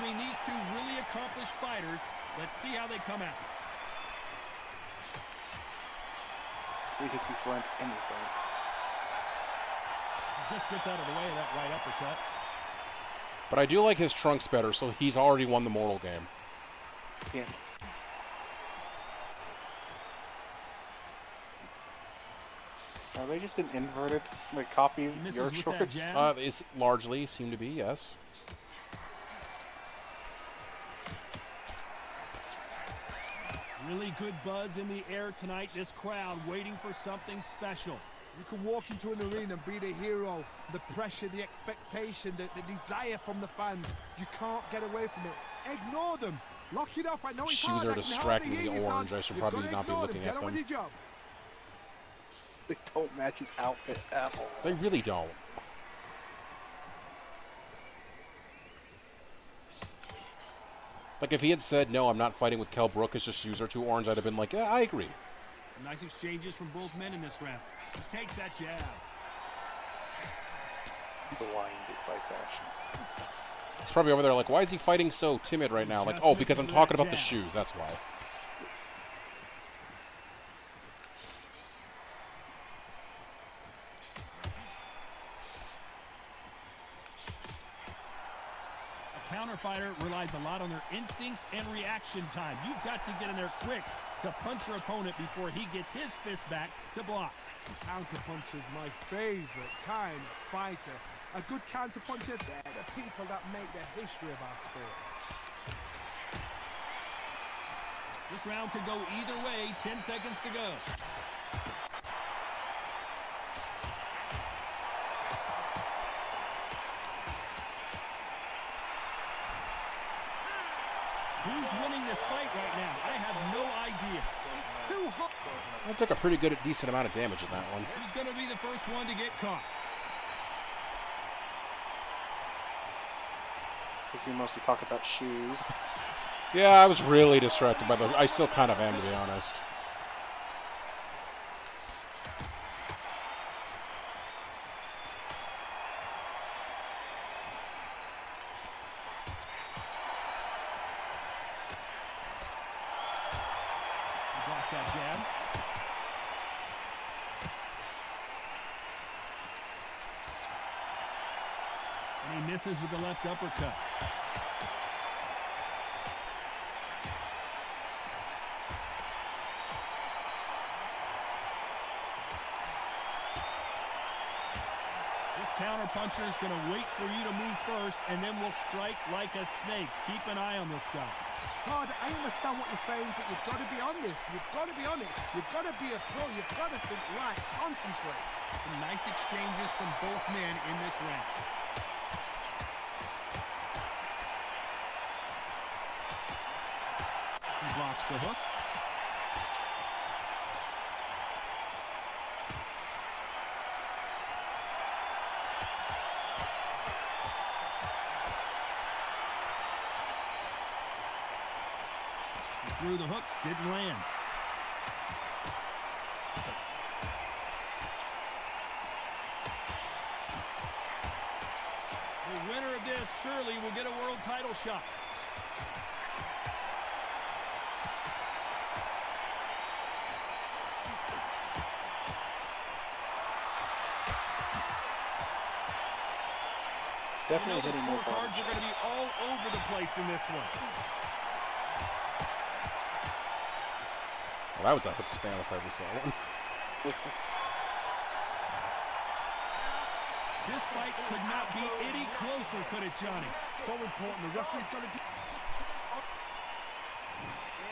between these two really accomplished fighters. Let's see how they come out. We hit this land anything. Just gets out of the way of that right uppercut. But I do like his trunks better, so he's already won the moral game. Yeah. Are they just an inverted, like, copy of your shorts? It's largely seem to be, yes. Really good buzz in the air tonight. This crowd waiting for something special. You can walk into an arena and be the hero. The pressure, the expectation, the desire from the fans. You can't get away from it. Ignore them. Lock it off. I know it's Shoes hard. are distracting the orange. I should probably not be looking at them. They don't match his outfit at all. They really don't. Like, if he had said, no, I'm not fighting with Kell Brook, his just shoes are too orange, I'd have been like, yeah, I agree. Nice exchanges from both men in this round. He takes that jab. Blinded by fashion. He's probably over there like, why is he fighting so timid right now? Like, oh, because I'm talking about the shoes, that's why. Counterfighter relies a lot on their instincts and reaction time. You've got to get in there quick to punch your opponent before he gets his fist back to block. Counterpuncher is my favorite kind of fighter. A good counterpuncher, they're the people that make the history of our sport. This round could go either way. 10 seconds to go. Who's winning this fight right now? I have no idea. It's too hot. I took a pretty good, decent amount of damage in that one. Who's going to be the first one to get caught? Because you mostly talk about shoes. Yeah, I was really distracted by those. I still kind of am, to be honest. That jab. And he misses with the left uppercut. This counterpuncher is going to wait for you to move first, and then will strike like a snake. Keep an eye on this guy. Todd, I understand what you're saying, but you've got to be honest. You've got to be honest. You've got to be a pro. You've got to think right. Concentrate. Some nice exchanges from both men in this round. He blocks the hook. Through the hook, didn't land. The winner of this surely will get a world title shot. Definitely the hitting more scorecards are going to be all over the place in this one. Well, that was a hook spam if I ever saw one. This fight could not be any closer, could it, Johnny? So important. The referee's got to do.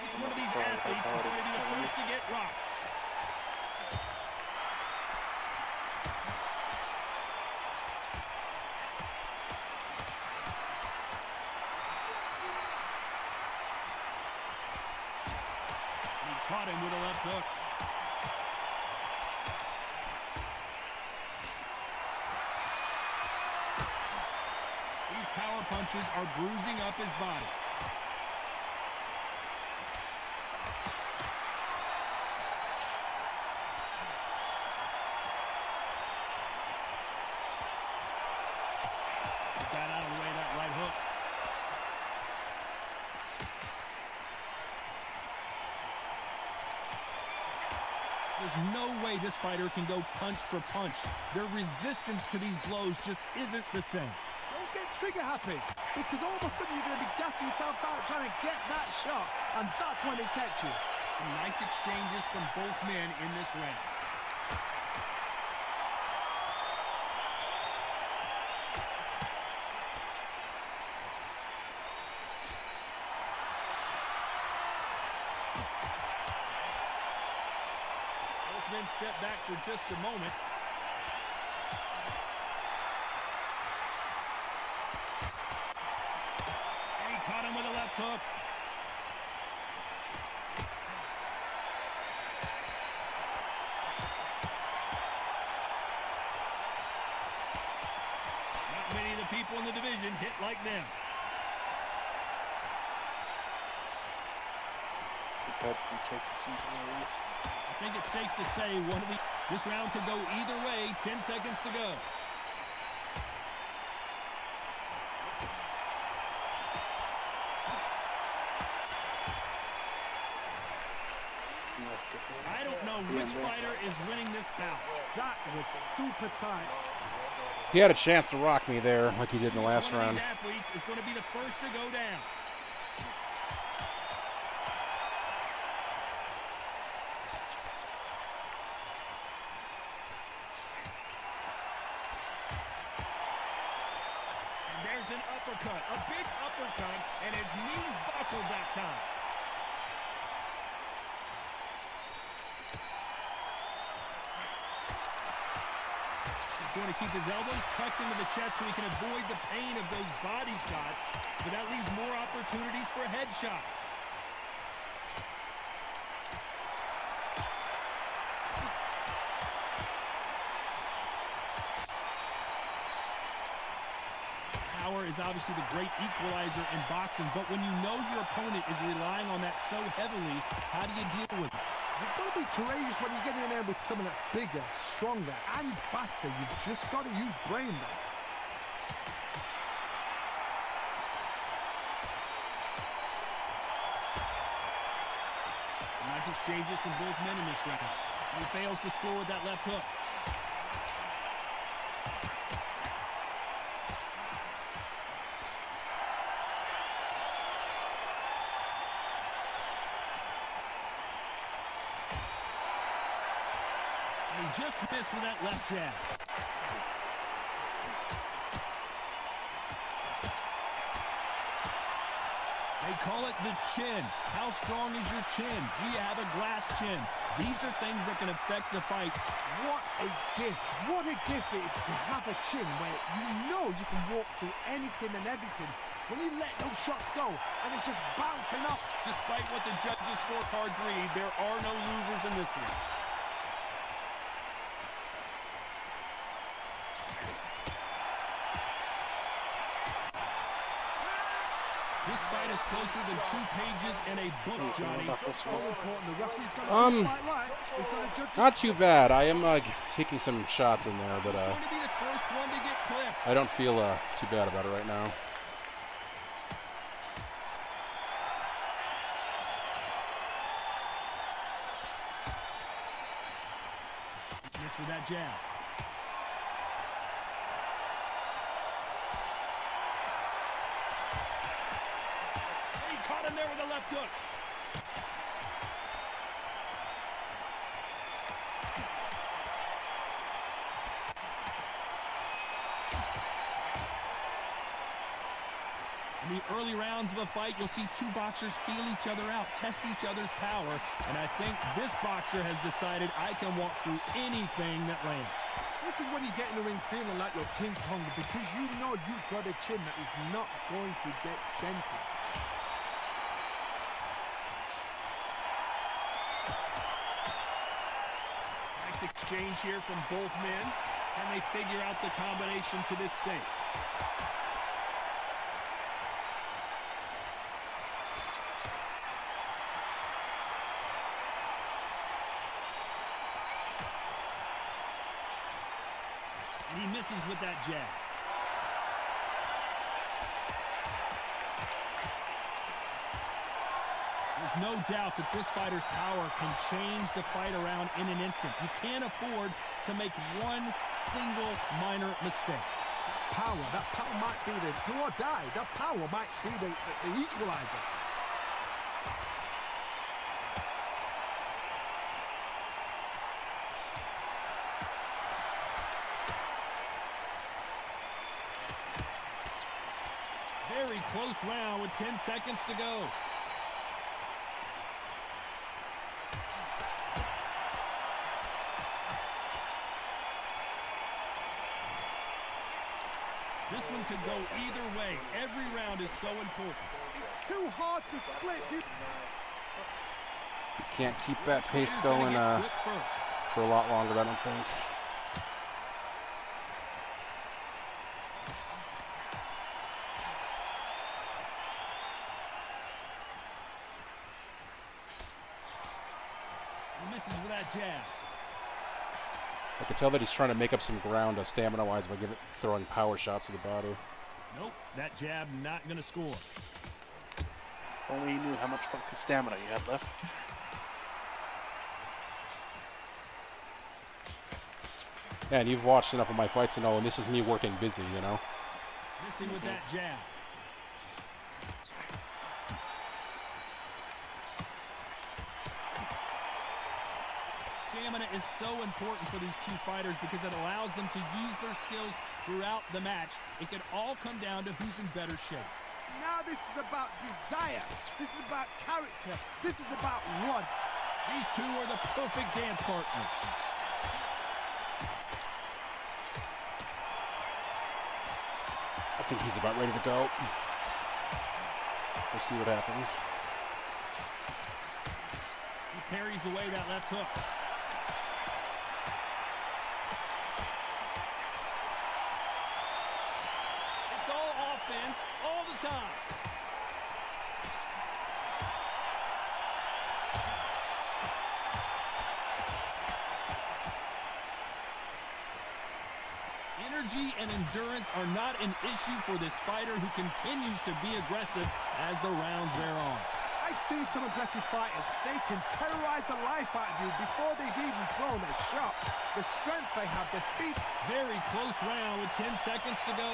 Each one of these athletes is going to be the first to get rocked. Caught him with a left hook. These power punches are bruising up his body. Got out of the way of that right hook. There's no way this fighter can go punch for punch. Their resistance to these blows just isn't the same. Don't get trigger happy, because all of a sudden you're going to be gassing yourself out trying to get that shot, and that's when it gets you. Some nice exchanges from both men in this round. Men step back for just a moment. And he caught him with a left hook. Not many of the people in the division hit like them. That's been taking some throws. I think it's safe to say this round could go either way. 10 seconds to go. I don't know which fighter is winning this bout. That was super tight. He had a chance to rock me there like he did in the last round. One of these athletes is going to be the first to go down. An uppercut, a big uppercut, and his knees buckled that time. He's going to keep his elbows tucked into the chest so he can avoid the pain of those body shots, but that leaves more opportunities for headshots. Power is obviously the great equalizer in boxing, but when you know your opponent is relying on that so heavily, how do you deal with it? You've got to be courageous when you get in there with someone that's bigger, stronger, and faster. You've just got to use brain, though. Nice exchanges from both men in this round. He fails to score with that left hook. He just missed with that left jab. They call it the chin. How strong is your chin? Do you have a glass chin? These are things that can affect the fight. What a gift. What a gift it is to have a chin where you know you can walk through anything and everything. When you let those shots go and it's just bouncing off. Despite what the judges' scorecards read, there are no losers in this one. This fight is closer than 2 pages in a book, Johnny. So important. The referee's got to fight right. He's got to judge. Not too bad. I am taking some shots in there, but He's going to be the first one to get clipped. I don't feel too bad about it right now. Missed with that jab. Caught him there with a left hook. In the early rounds of a fight, you'll see 2 boxers feel each other out, test each other's power, and I think this boxer has decided I can walk through anything that lands. This is when you get in the ring feeling like you're King Kong, because you know you've got a chin that is not going to get dented. Exchange here from both men, and they figure out the combination to this safe. And he misses with that jab. There's no doubt that this fighter's power can change the fight around in an instant. You can't afford to make one single minor mistake. That power might be the do or die. That power might be the equalizer. Very close round with 10 seconds to go. This one could go either way. Every round is so important. It's too hard to split, dude. You can't keep that pace going for a lot longer, I don't think. He misses with that jab. I could tell that he's trying to make up some ground stamina-wise by throwing power shots to the body. Nope, that jab not going to score. Only you knew how much fucking stamina you had left. Yeah, and you've watched enough of my fights to know, and this is me working busy, you know? Missing with that jab. Stamina is so important for these two fighters because it allows them to use their skills throughout the match. It can all come down to who's in better shape. Now this is about desire. This is about character. This is about want. These two are the perfect dance partners. I think he's about ready to go. We'll see what happens. He parries away that left hook. It's all offense all the time. Energy and endurance are not an issue for this fighter who continues to be aggressive as the rounds wear on. I've seen some aggressive fighters. They can terrorize the life out of you before they've even thrown a shot. The strength they have, the speed. Very close round with 10 seconds to go.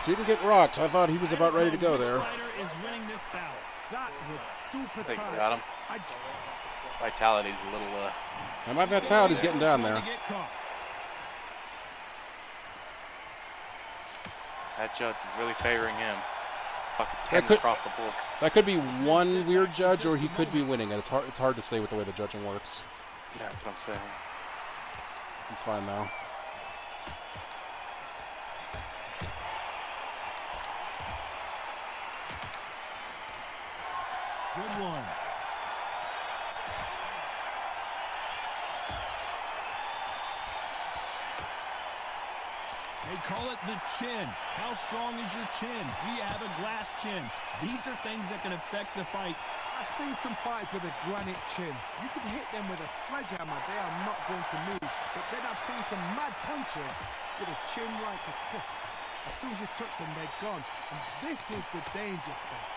Didn't get rocked. I thought he was about ready to go there. Fighter is winning this bout. That was super I think tight. we got him. Vitality's a little, And my vitality's getting down there. that judge is really favoring him. Fucking 10 could- across the board. That could be one weird judge, or he could be winning it. It's hard to say with the way the judging works. Yeah, that's what I'm saying. It's fine though. Good one. They call it the chin. How strong is your chin? Do you have a glass chin? These are things that can affect the fight. I've seen some fighters with a granite chin. You could hit them with a sledgehammer. They are not going to move. But then I've seen some mad punchers with a chin like a crisp. As soon as you touch them, they're gone. And this is the danger spot.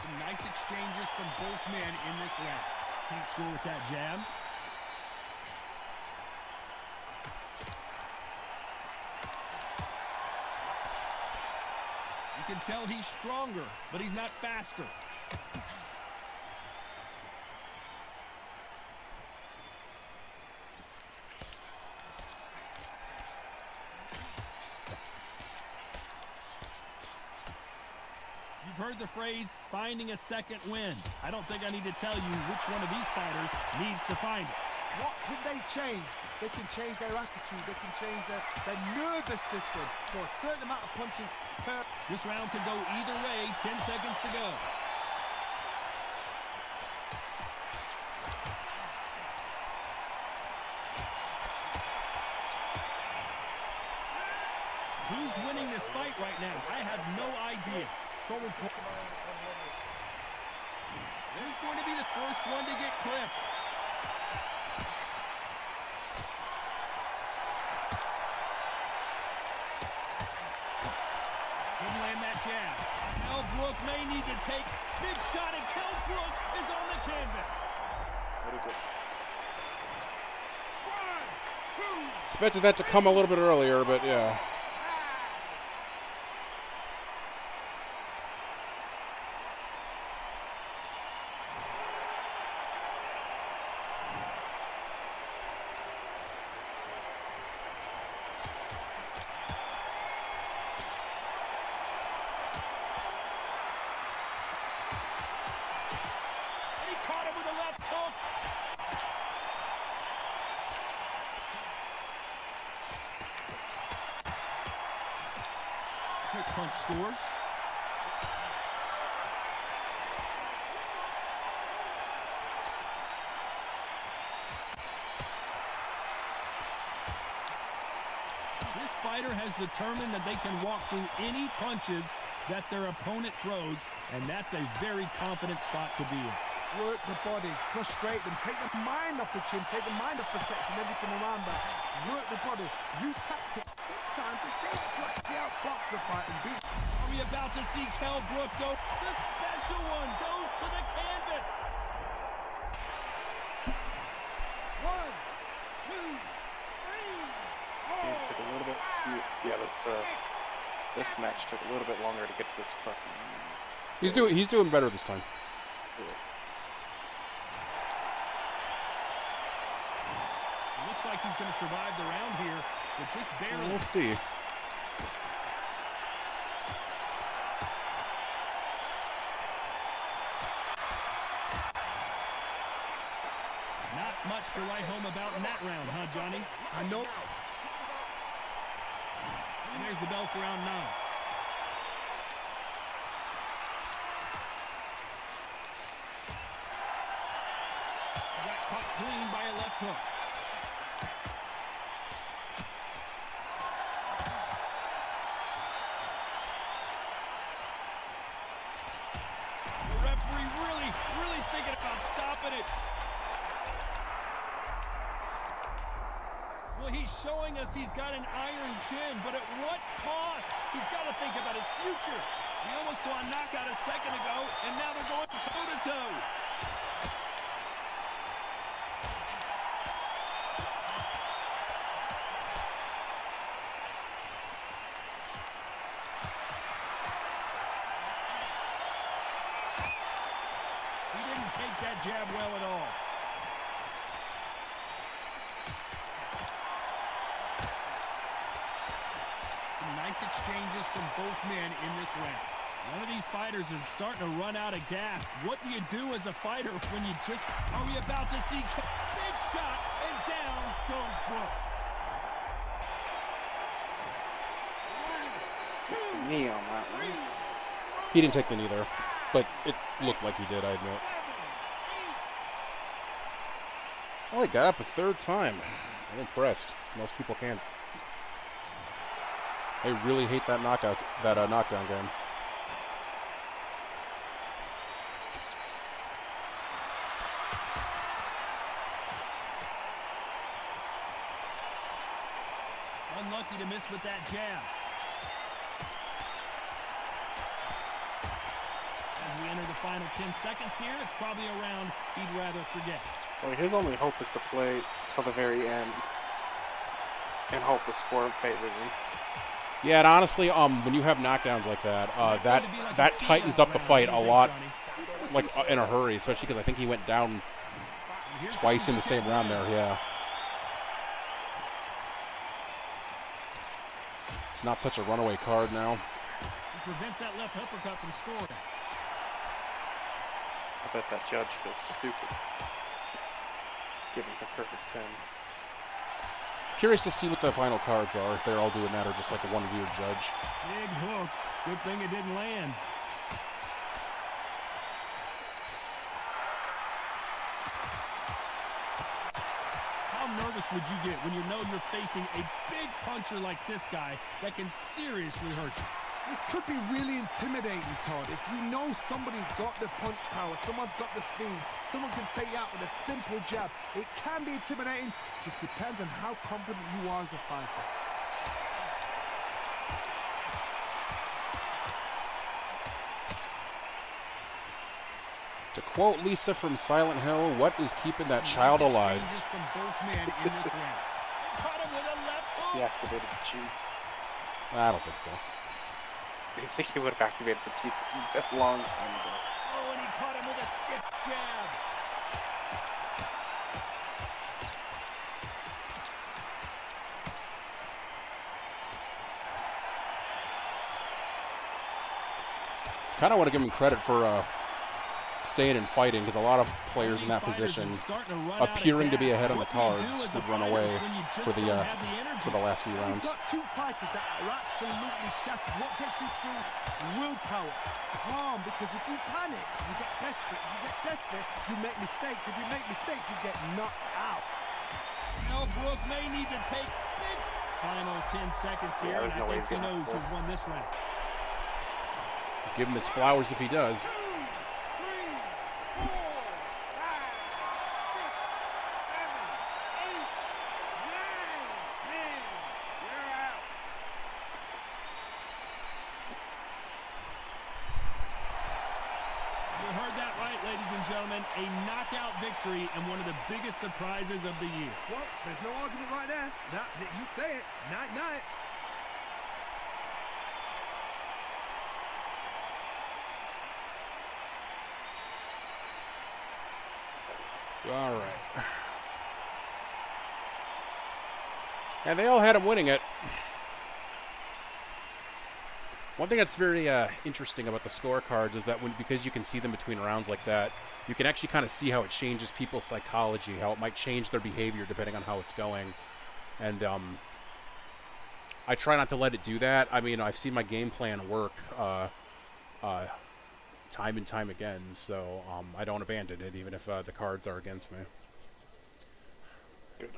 Some nice exchanges from both men in this round. Can't score with that jab. You can tell he's stronger, but he's not faster. You've heard the phrase, finding a second win. I don't think I need to tell you which one of these fighters needs to find it. What can they change? They can change their attitude. They can change their nervous system. So a certain amount of punches per... This round could go either way. 10 seconds to go. Who's winning this fight right now? I have no idea. So important. Who's going to be the first one to get clipped? Couldn't land that jab. Brook may need to take big shot, and Brook is on the canvas. Very good. Expected that to come a little bit earlier, but yeah. Punch scores. This fighter has determined that they can walk through any punches that their opponent throws, and that's a very confident spot to be in. Work the body, frustrate them, take the mind off the chin, take the mind off protecting everything around that. Work the body, use tactics, sometimes to see to actually outbox a fight and beat. Are we about to see Brook go? The special one goes to the canvas. 1, 2, 3, 4. It took a little bit. Yeah, this match took a little bit longer to get to this fucking. He's doing better this time. Looks like he's going to survive the round here, but just barely. We'll see. Not much to write home about in that round, huh, Johnny? I know. And there's the bell for round 9. Got caught clean by a left hook. The referee really thinking about stopping it. Well, he's showing us he's got an iron chin, but at what cost? He's got to think about his future. We almost saw a knockout a second ago, and now they're going toe-to-toe. He didn't take that jab well at all. Nice exchanges from both men in this round. One of these fighters is starting to run out of gas. What do you do as a fighter when you just... Are we about to see... Big shot, and down goes Brook. 1, 2, Knee on that one. He didn't take the knee there, but it looked like he did, I admit. Oh, he got up a third time. I'm impressed. Most people can't. I really hate that knockdown game. Unlucky to miss with that jab. As we enter the final 10 seconds here, it's probably a round he'd rather forget. Well, his only hope is to play till the very end and hope the score favors him. Yeah, and honestly, when you have knockdowns like that, that tightens up the fight a lot, like in a hurry, especially because I think he went down twice in the same round there. Yeah, it's not such a runaway card now. He prevents that left uppercut from scoring. I bet that judge feels stupid. Giving the perfect 10s. Curious to see what the final cards are, if they're all doing that or just like a one weird judge. Big hook. Good thing it didn't land. How nervous nervous would you get when you know you're facing a big puncher like this guy that can seriously hurt you? This could be really intimidating, Todd. If you know somebody's got the punch power, someone's got the speed, someone can take you out with a simple jab, it can be intimidating. Just depends on how confident you are as a fighter. To quote Lisa from Silent Hill, what is keeping that child alive? From both men in this round. Caught him with a left hook. He activated the cheats. I don't think so. I think he would have activated the cheats a long time ago. Oh, and he caught him with a stiff jab. Kind of want to give him credit for staying and fighting, because a lot of players in that position, appearing to be ahead on the cards, would run away for the last few rounds. You've got two fighters that are absolutely shattered. What gets you through? Willpower, calm, because if you panic, you get desperate. If you get desperate, you make mistakes. If you make mistakes, you get knocked out. Now Brook may need to take big final 10 seconds here, and I think he knows who's won this round. Give him his flowers if he does. A knockout victory and one of the biggest surprises of the year. Well, there's no argument right there. You say it. Night-night. All right. And they all had him winning it. One thing that's very interesting about the scorecards is that because you can see them between rounds like that, you can actually kind of see how it changes people's psychology, how it might change their behavior depending on how it's going. And I try not to let it do that. I mean, I've seen my game plan work time and time again, so I don't abandon it, even if the cards are against me.